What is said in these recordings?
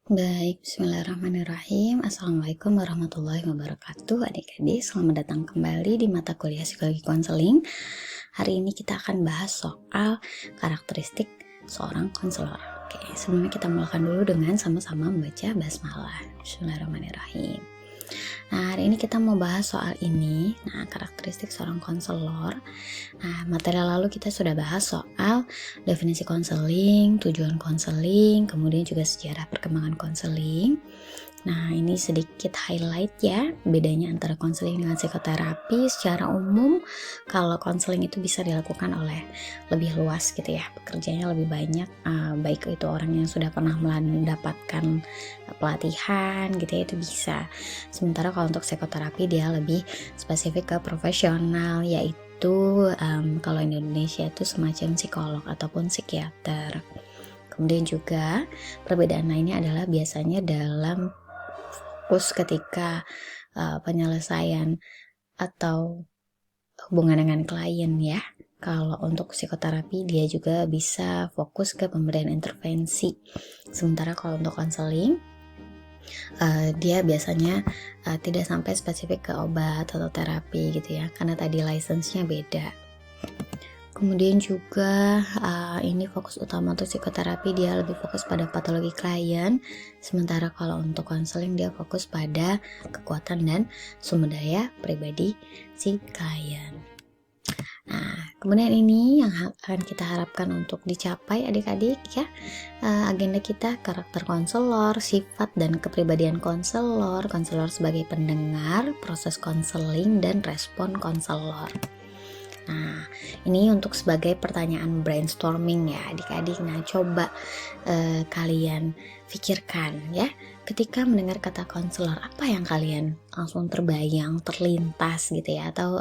Baik, bismillahirrahmanirrahim. Assalamualaikum warahmatullahi wabarakatuh. Adik-adik, selamat datang kembali di mata kuliah psikologi konseling. Hari ini kita akan bahas soal karakteristik seorang konselor. Oke, sebelumnya kita mulakan dulu dengan sama-sama membaca basmalah. Bismillahirrahmanirrahim. Nah, hari ini kita mau bahas soal ini. Nah, karakteristik seorang konselor. Nah, materi lalu kita sudah bahas soal definisi konseling, tujuan konseling, kemudian juga sejarah perkembangan konseling. Nah, ini sedikit highlight ya, bedanya antara konseling dengan psikoterapi. Secara umum, kalau konseling itu bisa dilakukan oleh lebih luas gitu ya, pekerjaannya lebih banyak, baik itu orang yang sudah pernah mendapatkan pelatihan gitu ya, itu bisa. Sementara kalau untuk psikoterapi dia lebih spesifik ke profesional, yaitu kalau di Indonesia itu semacam psikolog ataupun psikiater. Kemudian juga perbedaan lainnya adalah biasanya dalam fokus ketika penyelesaian atau hubungan dengan klien ya. Kalau untuk psikoterapi dia juga bisa fokus ke pemberian intervensi. Sementara kalau untuk konseling dia biasanya tidak sampai spesifik ke obat atau terapi gitu ya, karena tadi license-nya beda. Kemudian juga ini fokus utama untuk psikoterapi dia lebih fokus pada patologi klien, sementara kalau untuk konseling dia fokus pada kekuatan dan sumber daya pribadi si klien. Nah, kemudian ini yang akan kita harapkan untuk dicapai adik-adik ya. Agenda kita karakter konselor, sifat dan kepribadian konselor sebagai pendengar, proses konseling dan respon konselor. Nah, ini untuk sebagai pertanyaan brainstorming ya adik-adik. Nah, coba kalian pikirkan ya, ketika mendengar kata konselor, apa yang kalian langsung terbayang, terlintas gitu ya, atau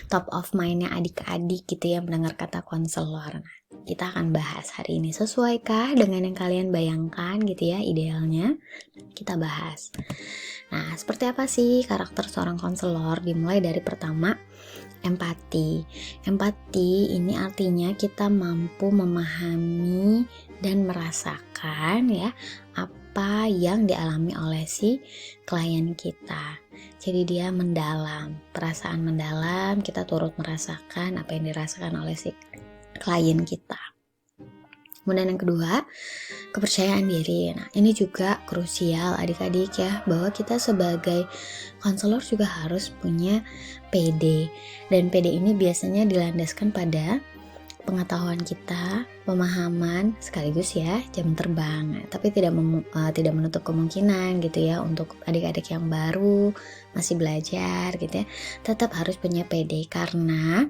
top of mind-nya adik-adik gitu ya mendengar kata konselor. Nah, kita akan bahas hari ini, sesuaikah dengan yang kalian bayangkan gitu ya, idealnya kita bahas. Nah, seperti apa sih karakter seorang konselor? Dimulai dari pertama, empati. Empati ini artinya kita mampu memahami dan merasakan ya apa yang dialami oleh si klien kita. Jadi dia mendalam, perasaan mendalam, kita turut merasakan apa yang dirasakan oleh si klien kita. Kemudian yang kedua, kepercayaan diri. Nah, ini juga krusial adik-adik ya, bahwa kita sebagai konselor juga harus punya PD. Dan PD ini biasanya dilandaskan pada pengetahuan kita, pemahaman, sekaligus ya jam terbang. Tapi tidak menutup kemungkinan gitu ya untuk adik-adik yang baru masih belajar gitu ya, tetap harus punya PD. Karena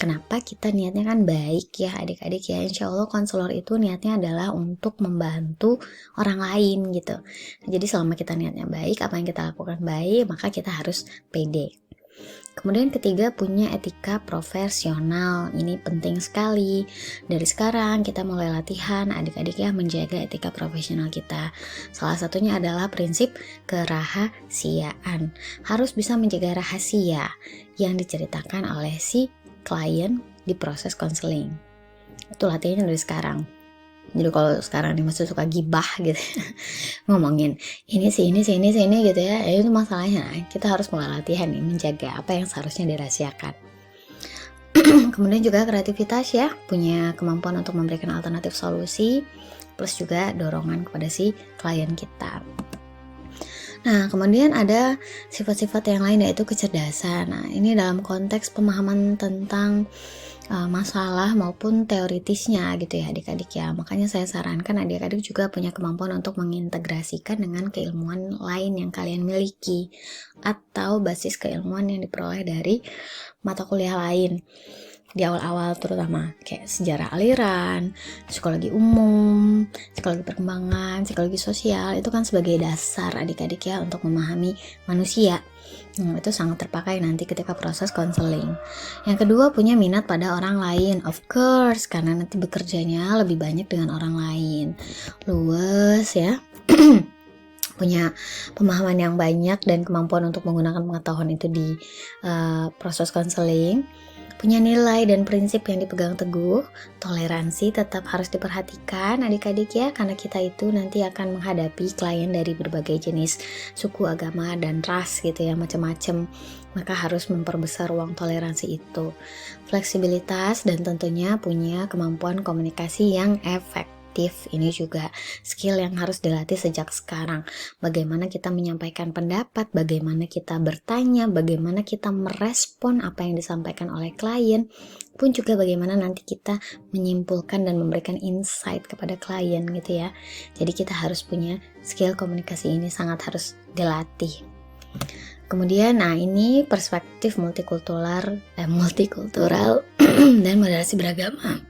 kenapa? Kita niatnya kan baik ya adik-adik ya. Insya Allah konselor itu niatnya adalah untuk membantu orang lain gitu. Jadi selama kita niatnya baik, apa yang kita lakukan baik, maka kita harus PD. Kemudian ketiga, punya etika profesional. Ini penting sekali. Dari sekarang kita mulai latihan adik-adik ya menjaga etika profesional kita. Salah satunya adalah prinsip kerahasiaan. Harus bisa menjaga rahasia yang diceritakan oleh si klien di proses konseling. Itu latihannya dari sekarang. Jadi kalau sekarang nih masih suka gibah gitu ngomongin ini gitu ya, itu masalahnya. Kita harus mulai latihan nih menjaga apa yang seharusnya dirahasiakan. Kemudian juga kreativitas ya, punya kemampuan untuk memberikan alternatif solusi, plus juga dorongan kepada si klien kita. Nah, kemudian ada sifat-sifat yang lain, yaitu kecerdasan. Nah, ini dalam konteks pemahaman tentang masalah maupun teoritisnya gitu ya adik-adik ya. Makanya saya sarankan adik-adik juga punya kemampuan untuk mengintegrasikan dengan keilmuan lain yang kalian miliki atau basis keilmuan yang diperoleh dari mata kuliah lain di awal-awal, terutama kayak sejarah aliran, psikologi umum, psikologi perkembangan, psikologi sosial. Itu kan sebagai dasar adik-adik ya untuk memahami manusia. Itu sangat terpakai nanti ketika proses konseling. Yang kedua, punya minat pada orang lain. Of course, karena nanti bekerjanya lebih banyak dengan orang lain. Luwes ya. Punya pemahaman yang banyak dan kemampuan untuk menggunakan pengetahuan itu di proses konseling. punya nilai dan prinsip yang dipegang teguh. Toleransi tetap harus diperhatikan adik-adik ya, karena kita itu nanti akan menghadapi klien dari berbagai jenis suku, agama, dan ras gitu ya, macam-macam. Maka harus memperbesar ruang toleransi itu. Fleksibilitas dan tentunya punya kemampuan komunikasi yang efektif. Ini juga skill yang harus dilatih sejak sekarang. Bagaimana kita menyampaikan pendapat, bagaimana kita bertanya, bagaimana kita merespon apa yang disampaikan oleh klien, pun juga bagaimana nanti kita menyimpulkan dan memberikan insight kepada klien gitu ya. Jadi kita harus punya skill komunikasi ini, sangat harus dilatih. Kemudian, nah ini perspektif multikultural dan moderasi beragama.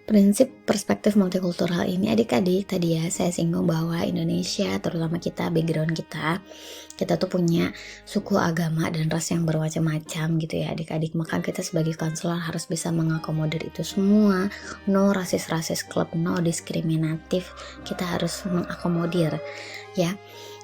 Prinsip perspektif multikultural ini adik-adik tadi ya saya singgung bahwa Indonesia, terutama kita, background kita tuh punya suku, agama, dan ras yang bermacam-macam gitu ya adik-adik. Maka kita sebagai konselor harus bisa mengakomodir itu semua. No rasis club, no diskriminatif. Kita harus mengakomodir ya.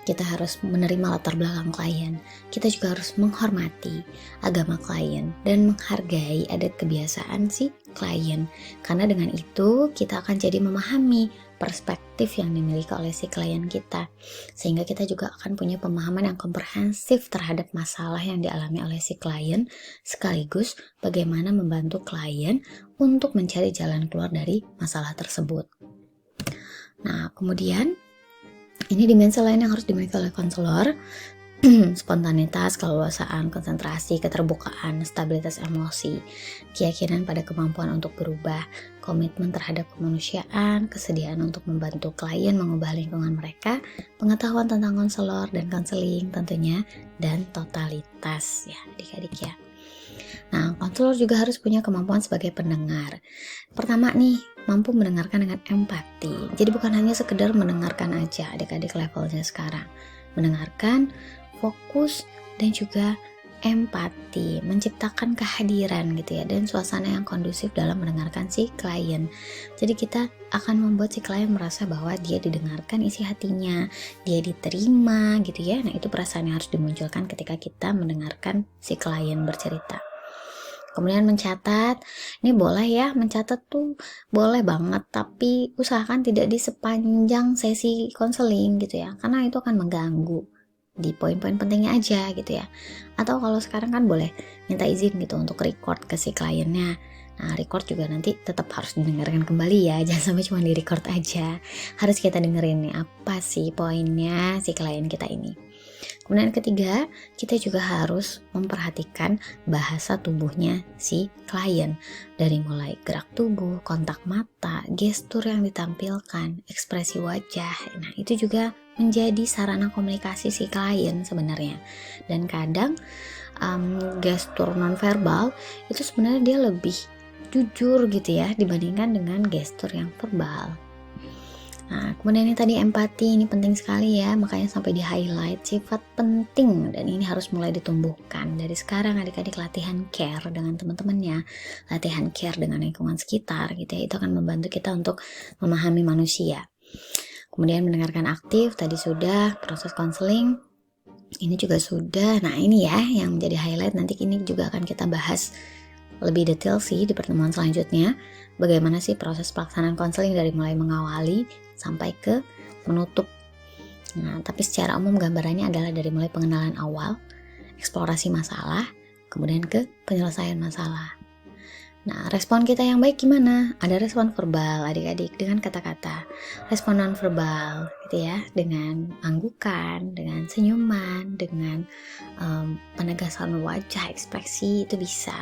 Kita harus menerima latar belakang klien. Kita juga harus menghormati agama klien dan menghargai adat kebiasaan si klien. Karena dengan itu kita akan jadi memahami perspektif yang dimiliki oleh si klien kita. Sehingga kita juga akan punya pemahaman yang komprehensif terhadap masalah yang dialami oleh si klien, sekaligus bagaimana membantu klien untuk mencari jalan keluar dari masalah tersebut. Nah, kemudian ini dimensi lain yang harus dimiliki oleh konselor. Spontanitas, keleluasaan, konsentrasi, keterbukaan, stabilitas emosi, keyakinan pada kemampuan untuk berubah, komitmen terhadap kemanusiaan, kesediaan untuk membantu klien mengubah lingkungan mereka, pengetahuan tentang konselor dan konseling tentunya, dan totalitas ya adik-adik ya. Nah, konselor juga harus punya kemampuan sebagai pendengar. Pertama nih, mampu mendengarkan dengan empati. Jadi bukan hanya sekedar mendengarkan aja adik-adik levelnya sekarang. Mendengarkan, fokus, dan juga empati, menciptakan kehadiran gitu ya, dan suasana yang kondusif dalam mendengarkan si klien. Jadi kita akan membuat si klien merasa bahwa dia didengarkan isi hatinya, dia diterima gitu ya. Nah, itu perasaan yang harus dimunculkan ketika kita mendengarkan si klien bercerita. Kemudian mencatat, ini boleh ya, mencatat tuh boleh banget, tapi usahakan tidak di sepanjang sesi konseling gitu ya, karena itu akan mengganggu. Di poin-poin pentingnya aja gitu ya. Atau kalau sekarang kan boleh minta izin gitu untuk record ke si kliennya. Nah, record juga nanti tetap harus didengarkan kembali ya, jangan sampai cuma di record aja. Harus kita dengerin nih apa sih poinnya si klien kita ini. Kemudian ketiga, kita juga harus memperhatikan bahasa tubuhnya si klien. Dari mulai gerak tubuh, kontak mata, gestur yang ditampilkan, ekspresi wajah. Nah, itu juga menjadi sarana komunikasi si klien sebenarnya. Dan kadang gestur nonverbal itu sebenarnya dia lebih jujur gitu ya dibandingkan dengan gestur yang verbal. Nah, kemudian ini tadi empati, ini penting sekali ya, makanya sampai di highlight, sifat penting, dan ini harus mulai ditumbuhkan dari sekarang. Adik-adik latihan care dengan teman-temannya, latihan care dengan lingkungan sekitar gitu ya, itu akan membantu kita untuk memahami manusia. Kemudian mendengarkan aktif, tadi sudah, proses konseling ini juga sudah. Nah, ini ya yang menjadi highlight, nanti ini juga akan kita bahas lebih detail sih di pertemuan selanjutnya. Bagaimana sih proses pelaksanaan konseling dari mulai mengawali sampai ke menutup. Nah, tapi secara umum gambarannya adalah dari mulai pengenalan awal, eksplorasi masalah, kemudian ke penyelesaian masalah. Nah, respon kita yang baik gimana? Ada respon verbal adik-adik dengan kata-kata, respon non-verbal gitu ya, dengan anggukan, dengan senyuman, dengan penegasan wajah, ekspresi itu bisa.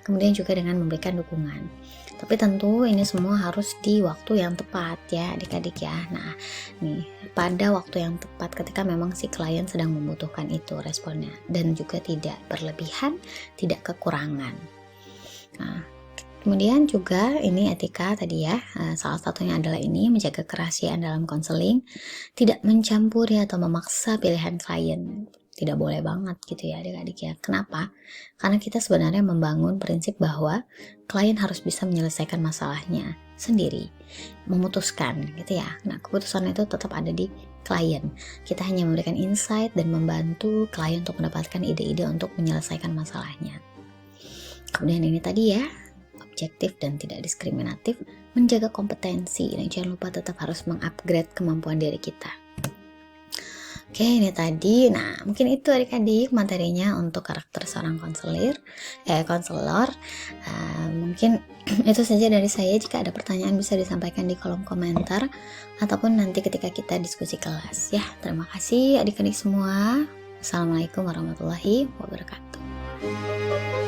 Kemudian juga dengan memberikan dukungan. Tapi tentu ini semua harus di waktu yang tepat ya adik-adik ya. Nah, nih pada waktu yang tepat ketika memang si klien sedang membutuhkan itu responnya, dan juga tidak berlebihan, tidak kekurangan. Nah, kemudian juga ini etika tadi ya, salah satunya adalah ini menjaga kerahasiaan dalam konseling, tidak mencampuri atau memaksa pilihan klien. Tidak boleh banget gitu ya adik-adik ya. Kenapa? Karena kita sebenarnya membangun prinsip bahwa klien harus bisa menyelesaikan masalahnya sendiri, memutuskan gitu ya. Nah, keputusan itu tetap ada di klien. Kita hanya memberikan insight dan membantu klien untuk mendapatkan ide-ide untuk menyelesaikan masalahnya. Kemudian ini tadi ya, objektif dan tidak diskriminatif, menjaga kompetensi. Nah, jangan lupa tetap harus mengupgrade kemampuan diri kita. Oke, ini tadi. Nah, mungkin itu adik-adik materinya untuk karakter seorang konselor. Mungkin itu saja dari saya. Jika ada pertanyaan bisa disampaikan di kolom komentar ataupun nanti ketika kita diskusi kelas ya. Terima kasih adik-adik semua. Assalamualaikum warahmatullahi wabarakatuh.